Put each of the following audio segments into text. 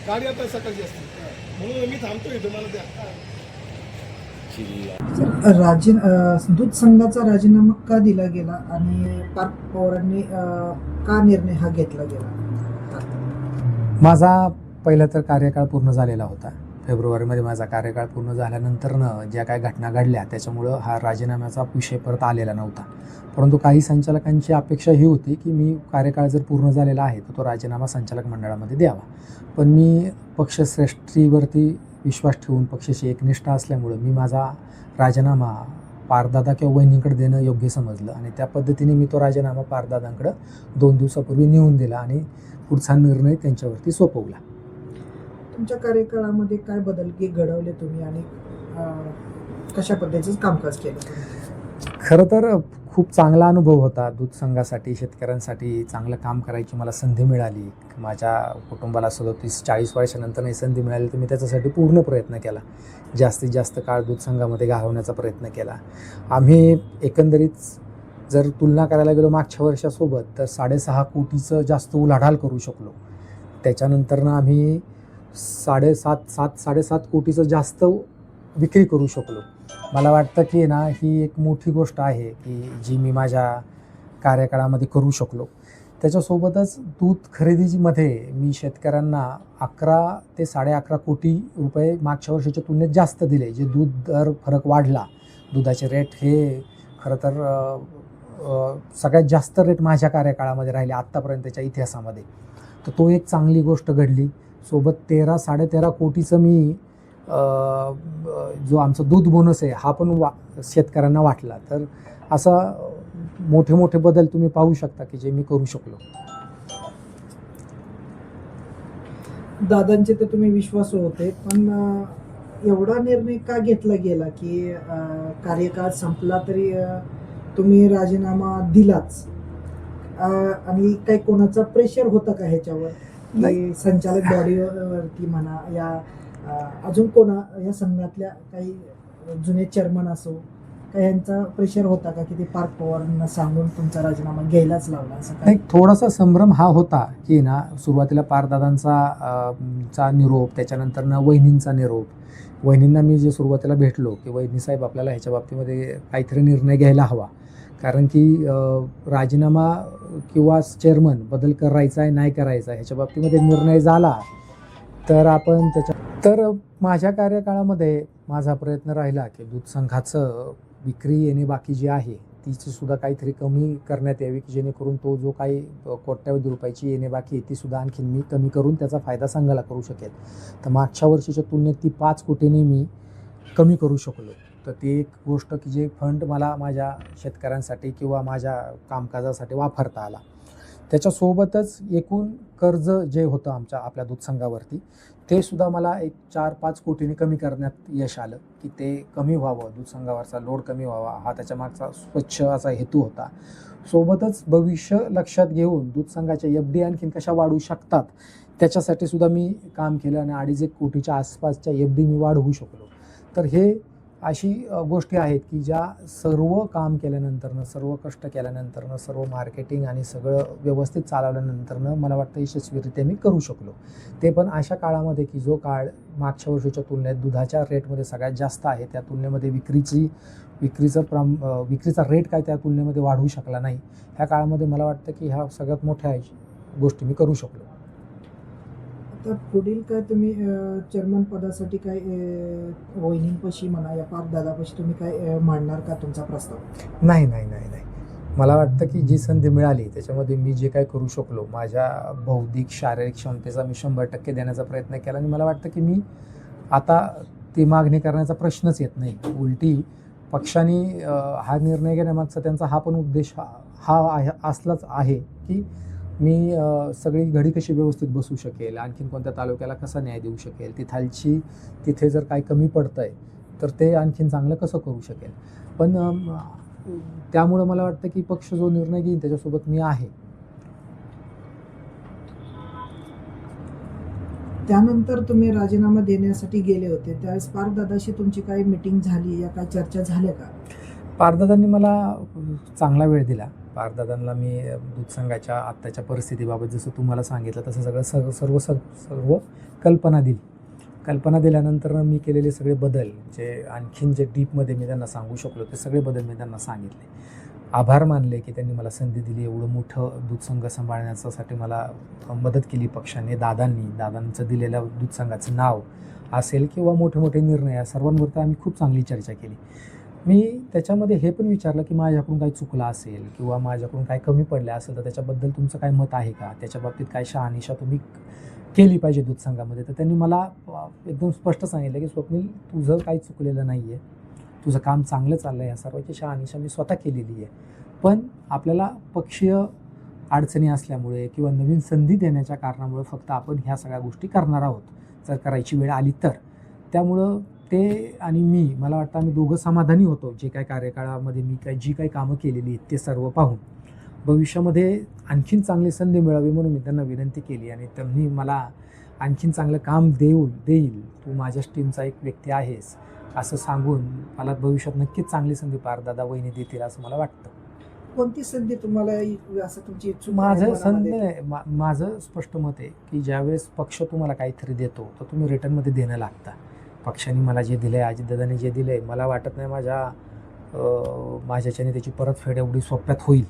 गाडी आता सकाळची असते म्हणून मी थांबतो इथं मला द्या. दूध संघाचा राजीनामा का दिला गेला आणि पार्थ पवारांनी का निर्णय हा घेतला गेला? माझा पहिला तर कार्यकाळ पूर्ण झालेला होता. फेब्रुवारीमध्ये माझा कार्यकाळ पूर्ण झाल्यानंतरनं ज्या काही घटना घडल्या त्याच्यामुळं हा राजीनाम्याचा विषय परत आलेला नव्हता. परंतु काही संचालकांची अपेक्षा ही होती की मी कार्यकाळ जर पूर्ण झालेला आहे तर तो राजीनामा संचालक मंडळामध्ये द्यावा. पण मी पक्षश्रेष्ठीवरती विश्वास ठेवून पक्षाशी एकनिष्ठा असल्यामुळं मी माझा राजीनामा पारदादा किंवा वहिनींकडे देणं योग्य समजलं आणि त्या पद्धतीने मी तो राजीनामा पारदादांकडं 2 दिवसापूर्वी नेऊन दिला आणि पुढचा निर्णय त्यांच्यावरती सोपवला. तुमच्या कार्यकाळामध्ये काय बदल घडवले तुम्ही आणि कशा पद्धतीचं कामकाज केलं तुम्ही? खरं तर खूप चांगला अनुभव होता. दूध संघासाठी शेतकऱ्यांसाठी चांगलं काम करायची मला संधी मिळाली. माझ्या कुटुंबाला 37-40 वर्षानंतर ही संधी मिळाली तर मी त्याच्यासाठी पूर्ण प्रयत्न केला. जास्तीत जास्त काळ दूध संघामध्ये घालवण्याचा प्रयत्न केला. आम्ही एकंदरीत जर तुलना करायला गेलो मागच्या वर्षासोबत तर 6.5 कोटीचं जास्त उलाढाल करू शकलो. त्याच्यानंतरनं आम्ही 7.5 कोटीचं जास्त विक्री करू शकलो. मला वाटतं की ना ही एक मोठी गोष्ट आहे की जी मी माझ्या कार्यकाळामध्ये करू शकलो. त्याच्यासोबतच दूध खरेदीमध्ये मी शेतकऱ्यांना 11 ते 11.5 कोटी रुपये मागच्या वर्षाच्या तुलनेत जास्त दिले. जे दूध दर फरक वाढला, दुधाचे रेट हे खरं तर सगळ्यात जास्त रेट माझ्या कार्यकाळामध्ये राहिले आत्तापर्यंतच्या इतिहासामध्ये. तर तो एक चांगली गोष्ट घडली. सोबत 13-13.5 कोटीचं मी जो आमचं दूध बोनस आहे हा पण शेतकऱ्यांना वाटला. तर असा मोठे मोठे बदल तुम्ही पाहू शकता की जे मी करू शकलो. दादांचे तर तुम्ही विश्वासू होते, पण एवढा निर्णय का घेतला गेला की कार्यकाळ संपला तरी तुम्ही राजीनामा दिलाच? आणि काही कोणाचा प्रेशर होता का ह्याच्यावर? नाही, संचालक बॉडीवरती म्हणा या अजून कोणा या संघातल्या काही जुने चेअरमन असो काही यांचा प्रेशर होता का की ते पार्थ पवारांना सांगून तुमचा राजीनामा घ्यायलाच लावला? असं नाही, थोडासा संभ्रम हा होता की ना सुरुवातीला पारदादांचा निरोप, त्याच्यानंतरनं वहिनींचा निरोप. वहिनींना मी जे सुरुवातीला भेटलो की वहिनी साहेब आपल्याला ह्याच्या बाबतीमध्ये काहीतरी निर्णय घ्यायला हवा, कारण की राजीनामा किंवा चेअरमन बदल करायचा आहे नाही करायचा ह्याच्या बाबतीमध्ये निर्णय झाला तर आपण तर माझ्या कार्यकाळामध्ये माझा प्रयत्न राहिला की दूध संघाचं विक्री येणे बाकी जी आहे तिची सुद्धा काहीतरी कमी करण्यात यावी की जेणेकरून तो जो काही कोट्यावधी रुपयाची येणे बाकी आहे ती सुद्धा आणखीन मी कमी करून त्याचा फायदा संघाला करू शकेल. तर मागच्या वर्षीच्या तुलनेत ती 5 कोटीने मी कमी करू शकलो. तर ती एक गोष्ट की जे फंड मला माझ्या शेतकऱ्यांसाठी किंवा माझ्या कामकाजासाठी वापरता आला. त्याच्यासोबतच एकूण कर्ज जे होतं आपल्या दूध संघावरती ते सुद्धा मला एक 4-5 कोटीने कमी करण्यात यश आलं की ते कमी व्हावं, दूध संघावरचा लोड कमी व्हावा हा त्याच्यामागचा स्वच्छ असा हेतू होता. सोबतच भविष्य लक्षात घेऊन दूध संघाच्या FD आणखीन कशा वाढू शकतात त्याच्यासाठी सुद्धा मी काम केलं आणि 2.5 कोटीच्या आसपासच्या FD मी वाढवू शकलो. तर हे अशी गोष्टी आहेत की ज्या सर्व काम केल्यानंतरनं, सर्व कष्ट केल्यानंतरनं, सर्व मार्केटिंग आणि सगळं व्यवस्थित चालवल्यानंतरनं मला वाटतं यशस्वीरित्या मी करू शकलो. ते पण अशा काळामध्ये की जो काळ मागच्या वर्षीच्या तुलनेत दुधाच्या रेटमध्ये सगळ्यात जास्त आहे, त्या तुलनेमध्ये विक्रीचा रेट काय त्या तुलनेमध्ये वाढवू शकला नाही. ह्या काळामध्ये मला वाटतं की ह्या सगळ्यात मोठ्या गोष्टी मी करू शकलो. आता पुढील काय तुम्ही चेअरमन पदासाठी काय वहिनींपाशी म्हणा या पार्थ दादापाशी तुम्ही काय मांडणार का तुमचा प्रस्ताव? नाही. मला वाटतं की जी संधी मिळाली त्याच्यामध्ये मी जे काय करू शकलो माझ्या बौद्धिक शारीरिक क्षमतेचा मी 100% देण्याचा प्रयत्न केला आणि मला वाटतं की मी आता ती मागणी करण्याचा प्रश्नच येत नाही. उलटी पक्षाने हा निर्णय घेण्यामागचा त्यांचा हा पण उद्देश असलाच आहे की मी सगळी घडी कशी व्यवस्थित बसू शकेल, आणखीन कोणत्या तालुक्याला कसा न्याय देऊ शकेल, तिथे जर काही कमी पडतं आहे तर ते आणखीन चांगलं कसं करू शकेल. पण त्यामुळं मला वाटतं की पक्ष जो निर्णय घेईल त्याच्यासोबत मी आहे. त्यानंतर तुम्ही राजीनामा देण्यासाठी गेले होते त्यावेळेस पार्थ दादाशी तुमची काही मीटिंग झाली या काही चर्चा झाल्या का? पारदादांनी मला चांगला वेळ दिला. पारदादांना मी दूध संघाच्या आत्ताच्या परिस्थितीबाबत जसं तुम्हाला सांगितलं तसं सगळं सर्व कल्पना दिल्यानंतर मी केलेले सगळे बदल जे आणखीन जे डीपमध्ये मी त्यांना सांगू शकलो ते सगळे बदल मी त्यांना सांगितले. आभार मानले की त्यांनी मला संधी दिली, एवढं मोठं दूध संघ सांभाळण्यासाठी मला मदत केली पक्षाने, दादांचं दिलेलं दूध संघाचं नाव असेल किंवा मोठे मोठे निर्णय या सर्वांवरती आम्ही खूप चांगली चर्चा केली. मी त्याच्यामध्ये हे पण विचारलं की माझ्याकडून काही चुकलं असेल किंवा माझ्याकडून काही कमी पडलं असेल तर त्याच्याबद्दल तुमचं काय मत आहे का, त्याच्या बाबतीत काय शहानिशा तुम्ही केली पाहिजे दूध संघामध्ये. तर त्यांनी मला एकदम स्पष्ट सांगितलं की स्वप्नील, तुझं काही चुकलेलं नाही आहे, तुझं काम चांगलं चाललं आहे, ह्या सर्वांची शहानिशा मी स्वतः केलेली आहे. पण आपल्याला पक्षीय अडचणी असल्यामुळे किंवा नवीन संधी देण्याच्या कारणामुळे फक्त आपण ह्या सगळ्या गोष्टी करणार आहोत, जर करायची वेळ आली तर. त्यामुळं ते आणि मला वाटतं आम्ही दोघं समाधानी होतो. जे काही कार्यकाळामध्ये मी जी काही कामं केलेली आहेत ते सर्व पाहून भविष्यामध्ये आणखीन चांगली संधी मिळावी म्हणून मी त्यांना विनंती केली आणि त्यांनी मला आणखीन चांगलं काम देईल, तू माझ्याच टीमचा एक व्यक्ती आहेस असं सांगून मला भविष्यात नक्कीच चांगली संधी पारदादा वहिनी देतील असं मला वाटतं. कोणती संधी तुम्हाला असं तुमची इच्छुक आहे मनामध्ये? माझं स्पष्ट मत आहे की ज्यावेळेस पक्ष तुम्हाला काहीतरी देतो तर तुम्ही रिटर्नमध्ये देणं लागता. पक्षाने मला जे दिलं आहे, अजितदादांनी जे दिलं आहे, मला वाटत नाही माझ्याच्याने त्याची परतफेड एवढी सोप्यात होईल.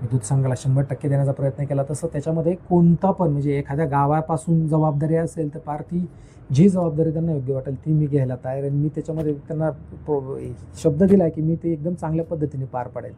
मी दूध संघाला 100% देण्याचा प्रयत्न केला. तसं त्याच्यामध्ये कोणता पण म्हणजे एखाद्या गावापासून जबाबदारी असेल तर पार ती जी जबाबदारी त्यांना योग्य वाटेल ती मी घ्यायला तयार आहे. मी त्याच्यामध्ये त्यांना शब्द दिला आहे की मी ते एकदम चांगल्या पद्धतीने पार पाडेल.